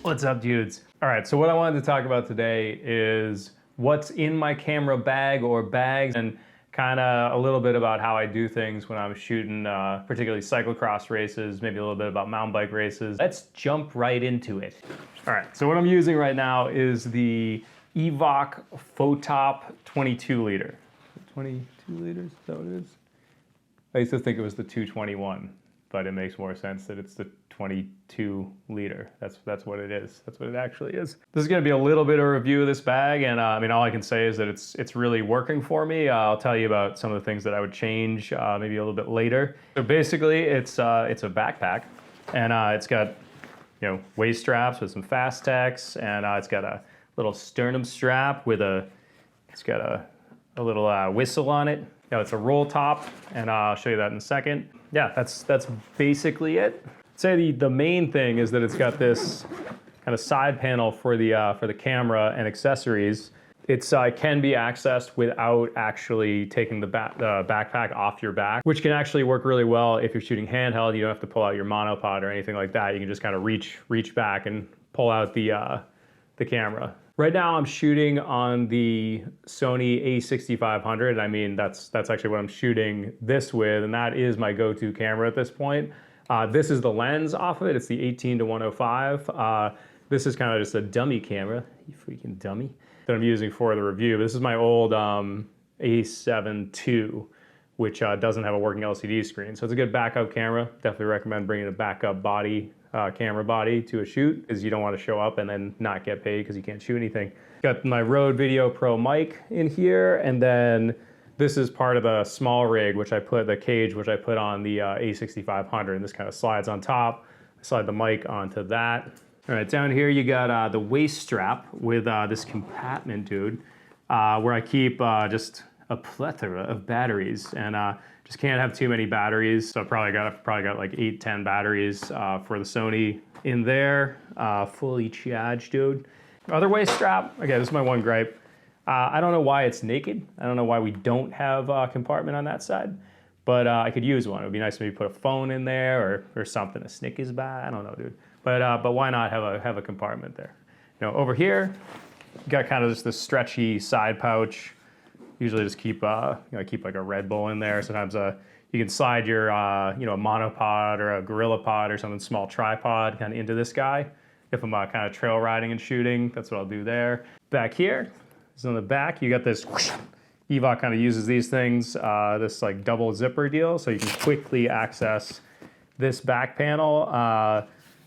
What's up, dudes? All right, so what I wanted to talk about today is what's in my camera bag or bags, and kind of a little bit about how I do things when I'm shooting particularly cyclocross races, maybe a little bit about mountain bike races. Let's jump right into it. All right, so what I'm using right now is the Evoc Photop 22 liter. 22 liters, is that what it is? I used to think it was the 221, but it makes more sense that it's the 22 liter. That's what it is. That's what it actually is. This is gonna be a little bit of a review of this bag, and I mean, all I can say is that it's really working for me. I'll tell you about some of the things that I would change maybe a little bit later. So basically, it's a backpack, and it's got waist straps with some fast techs, and it's got a little sternum strap with it's got a little whistle on it. It's a roll top, and I'll show you that in a second. Yeah, that's basically it. I'd say the main thing is that it's got this kind of side panel for the camera and accessories. It can be accessed without actually taking the backpack off your back, which can actually work really well if you're shooting handheld. You don't have to pull out your monopod or anything like that. You can just kind of reach back and pull out the camera. Right now I'm shooting on the Sony a6500. I mean, that's actually what I'm shooting this with, and that is my go-to camera at this point. This is the lens off of it. It's the 18-105. This is kind of just a dummy camera, you freaking dummy, that I'm using for the review. This is my old A7 II, which doesn't have a working LCD screen. So it's a good backup camera. Definitely recommend bringing a backup body, camera body to a shoot, because you don't want to show up and then not get paid because you can't shoot anything. Got my Rode Video Pro mic in here, and then this is part of the small rig, which I put the cage, which I put on the A6500, and this kind of slides on top. I slide the mic onto that. All right, down here you got the waist strap with this compartment, dude, where I keep just a plethora of batteries, and just can't have too many batteries. So I probably got like 8-10 batteries for the Sony in there, fully charged, dude. Other waist strap, okay, this is my one gripe. I don't know why it's naked. I don't know why we don't have a compartment on that side, but I could use one. It would be nice to maybe put a phone in there or something, a Snickers bar, I don't know, dude. But why not have a compartment there? Over here, you got kind of just this stretchy side pouch. Usually just keep keep like a Red Bull in there. Sometimes you can slide your a monopod or a Gorilla Pod or something, small tripod kind of into this guy. If I'm kind of trail riding and shooting, that's what I'll do there. Back here, so on the back, you got this whoosh. Evoc kind of uses these things, this like double zipper deal, so you can quickly access this back panel.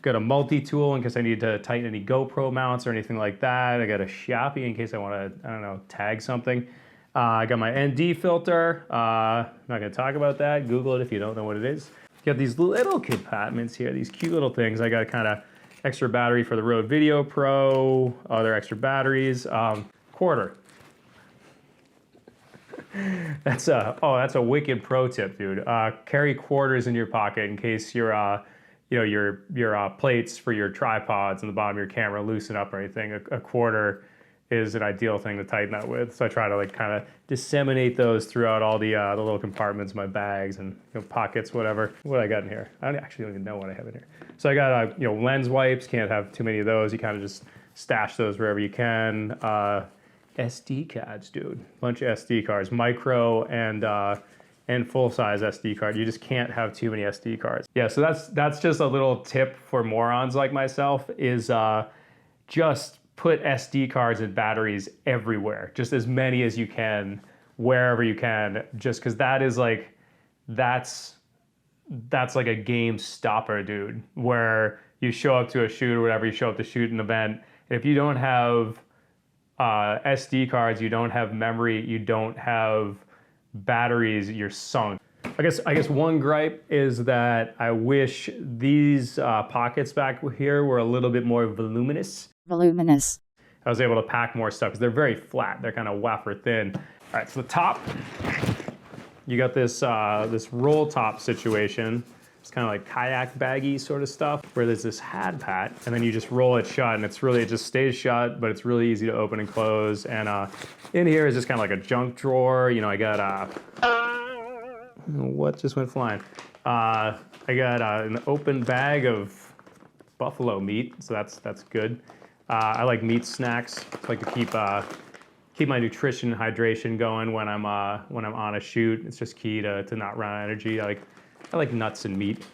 Got a multi-tool in case I need to tighten any GoPro mounts or anything like that. I got a Sharpie in case I want to, I don't know, tag something. I got my ND filter. I'm not going to talk about that. Google it if you don't know what it is. Got these little compartments here, these cute little things. I got kind of extra battery for the Rode Video Pro, other extra batteries. Quarter. That's a wicked pro tip, dude. Carry quarters in your pocket in case your plates for your tripods on the bottom of your camera loosen up or anything. A quarter is an ideal thing to tighten that with. So I try to kind of disseminate those throughout all the little compartments, my bags and pockets, whatever. What I got in here? I actually don't even know what I have in here. So I got lens wipes. Can't have too many of those. You kind of just stash those wherever you can. SD cards, dude. Bunch of SD cards, micro and full-size SD card. You just can't have too many SD cards. Yeah, so that's just a little tip for morons like myself, is just put SD cards and batteries everywhere. Just as many as you can, wherever you can, just because that is that's like a game stopper, dude, where you show up to a shoot or whatever, you show up to shoot an event, and if you don't have SD cards, you don't have memory, you don't have batteries, you're sunk. I guess one gripe is that I wish these pockets back here were a little bit more voluminous. I was able to pack more stuff because they're very flat. They're kind of wafer thin. All right, so the top, you got this this roll top situation. It's kind of like kayak baggy sort of stuff, where there's this hat pat, and then you just roll it shut, and it just stays shut, but it's really easy to open and close. And in here is just kind of like a junk drawer. I got what just went flying? I got an open bag of buffalo meat, so that's good. I like meat snacks. I like to keep my nutrition and hydration going when I'm on a shoot. It's just key to not run out of energy. I like nuts and meat.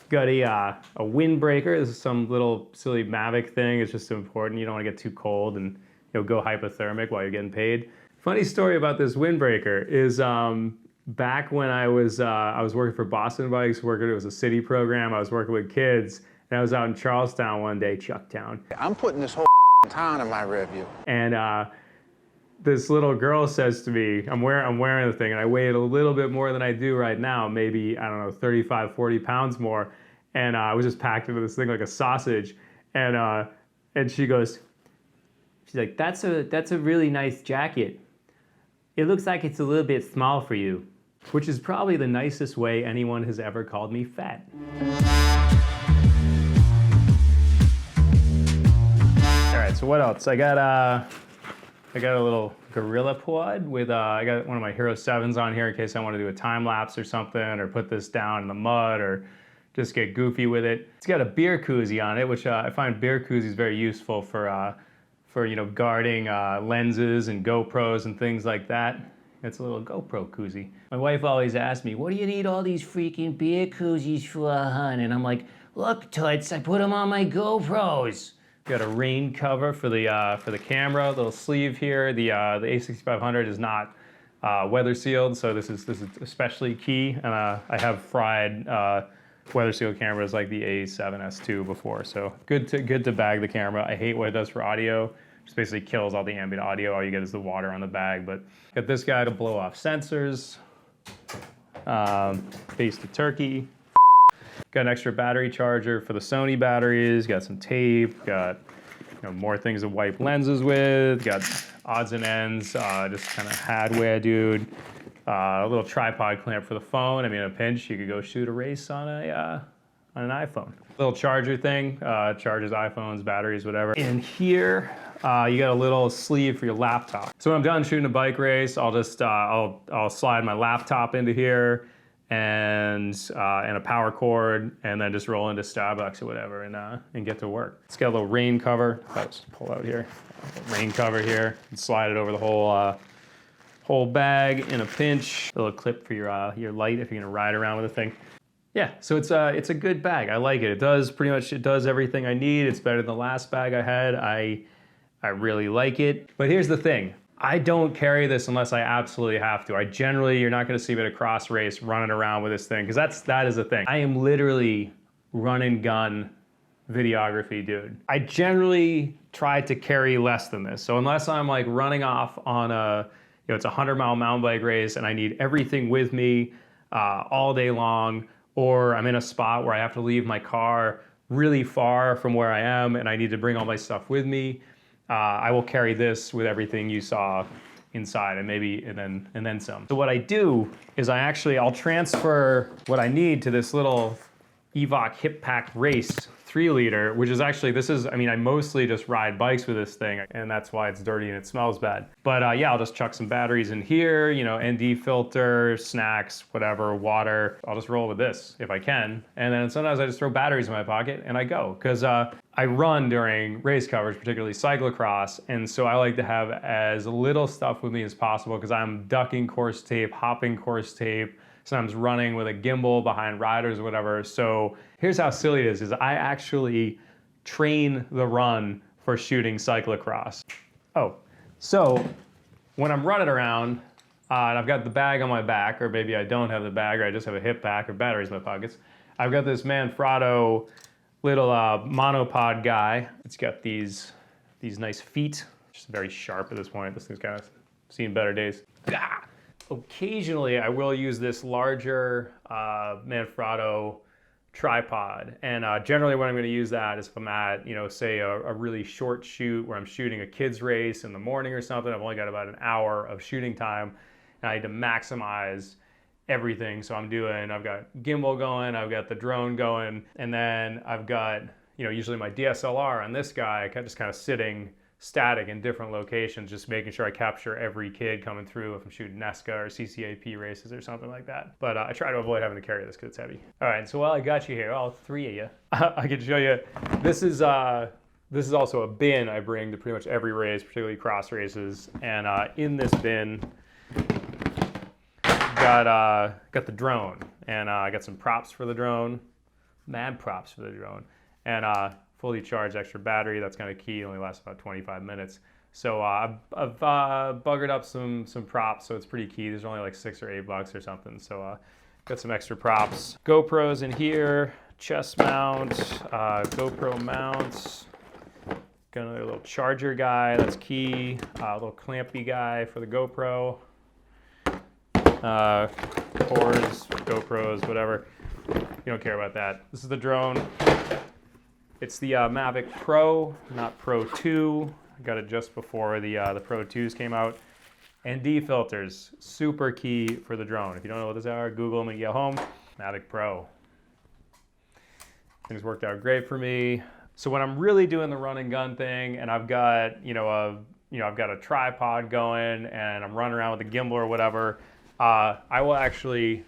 Got a windbreaker. This is some little silly Mavic thing. It's just important. You don't want to get too cold and go hypothermic while you're getting paid. Funny story about this windbreaker is back when I was working for Boston Bikes. It was a city program. I was working with kids, and I was out in Charlestown one day, Chucktown. I'm putting this whole town in my rear view. And this little girl says to me, I'm wearing the thing, and I weighed a little bit more than I do right now, maybe, I don't know, 35, 40 pounds more. And I was just packed into this thing like a sausage. And she goes, she's like, that's a really nice jacket. It looks like it's a little bit small for you. Which is probably the nicest way anyone has ever called me fat. All right, so what else? I got a little Gorilla Pod with, I got one of my Hero 7s on here in case I want to do a time lapse or something, or put this down in the mud, or just get goofy with it. It's got a beer koozie on it, which I find beer koozies very useful for guarding lenses and GoPros and things like that. It's a little GoPro koozie. My wife always asks me, what do you need all these freaking beer koozies for, hon? And I'm like, look, Toots, I put them on my GoPros. Got a rain cover for the camera, little sleeve here. The A6500 is not weather sealed, so this is especially key. And I have fried weather sealed cameras like the A7S II before, so good to bag the camera. I hate what it does for audio. Just basically kills all the ambient audio. All you get is the water on the bag. But got this guy to blow off sensors. Face to turkey. Got an extra battery charger for the Sony batteries. Got some tape. Got more things to wipe lenses with. Got odds and ends. Just kind of hardware, dude. A little tripod clamp for the phone. I mean, in a pinch, you could go shoot a race on an iPhone. Little charger thing. Charges iPhones, batteries, whatever. In here, you got a little sleeve for your laptop. So when I'm done shooting a bike race, I'll just I'll slide my laptop into here and a power cord, and then just roll into Starbucks or whatever and get to work. It's got a little rain cover. I'll just pull out here. Rain cover here and slide it over the whole bag in a pinch. A little clip for your light if you're gonna ride around with the thing. Yeah, so it's a good bag. I like it. It does everything I need. It's better than the last bag I had. I really like it. But here's the thing. I don't carry this unless I absolutely have to. You're not gonna see me at a cross race running around with this thing, because that is the thing. I am literally run and gun videography dude. I generally try to carry less than this. So unless I'm like running off on it's a 100-mile mountain bike race and I need everything with me all day long, or I'm in a spot where I have to leave my car really far from where I am and I need to bring all my stuff with me, I will carry this with everything you saw inside and then some. So what I do is I'll transfer what I need to this little Evoc Hip Pack Race 3-liter, which is actually, I mostly just ride bikes with this thing, and that's why it's dirty and it smells bad. But yeah, I'll just chuck some batteries in here, ND filter, snacks, whatever, water. I'll just roll with this if I can. And then sometimes I just throw batteries in my pocket and I go, because I run during race coverage, particularly cyclocross, and so I like to have as little stuff with me as possible, because I'm ducking course tape, hopping course tape, sometimes running with a gimbal behind riders or whatever. So here's how silly it is I actually train the run for shooting cyclocross. Oh, so when I'm running around and I've got the bag on my back, or maybe I don't have the bag, or I just have a hip pack or batteries in my pockets, I've got this Manfrotto little monopod guy. It's got these nice feet, just very sharp at this point. This thing's kind of seen better days. Ah! Occasionally, I will use this larger Manfrotto tripod, and generally when I'm going to use that is if I'm at, say a really short shoot where I'm shooting a kids race in the morning or something. I've only got about an hour of shooting time, and I need to maximize everything. So I've got gimbal going, I've got the drone going, and then I've got, usually my DSLR on this guy just kind of sitting static in different locations, just making sure I capture every kid coming through if I'm shooting NESCA or CCAP races or something like that. But I try to avoid having to carry this because it's heavy. All right, so while I got you here, all three of you, I can show you, this is also a bin I bring to pretty much every race, particularly cross races. And in this bin, got the drone, and I got some props for the drone, mad props for the drone, and fully charged extra battery. That's kind of key. It only lasts about 25 minutes. So I've buggered up some props, so it's pretty key. These are only like $6 or $8 or something. So got some extra props. GoPros in here, chest mount, GoPro mounts. Got another little charger guy, that's key. A little clampy guy for the GoPro. Cords, GoPros, whatever. You don't care about that. This is the drone. It's the Mavic Pro, not Pro 2. I got it just before the Pro 2s came out. ND filters, super key for the drone. If you don't know what those are, Google them when you get home. Mavic Pro. Things worked out great for me. So when I'm really doing the run and gun thing, and I've got I've got a tripod going, and I'm running around with a gimbal or whatever, I will actually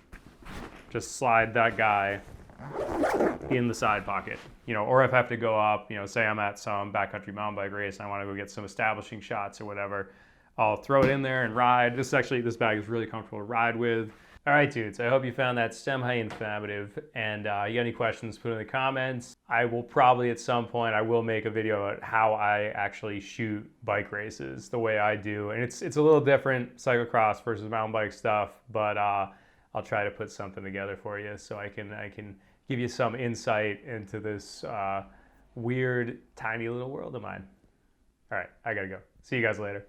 just slide that guy in the side pocket, or if I have to go up, say I'm at some backcountry mountain bike race and I want to go get some establishing shots or whatever, I'll throw it in there and ride. This bag is really comfortable to ride with. All right, dudes, I hope you found that semi informative, and you got any questions, put in the comments. I will probably at some point, I will make a video on how I actually shoot bike races the way I do, and it's a little different, cyclocross versus mountain bike stuff, but I'll try to put something together for you so I can give you some insight into this weird, tiny little world of mine. All right, I gotta go. See you guys later.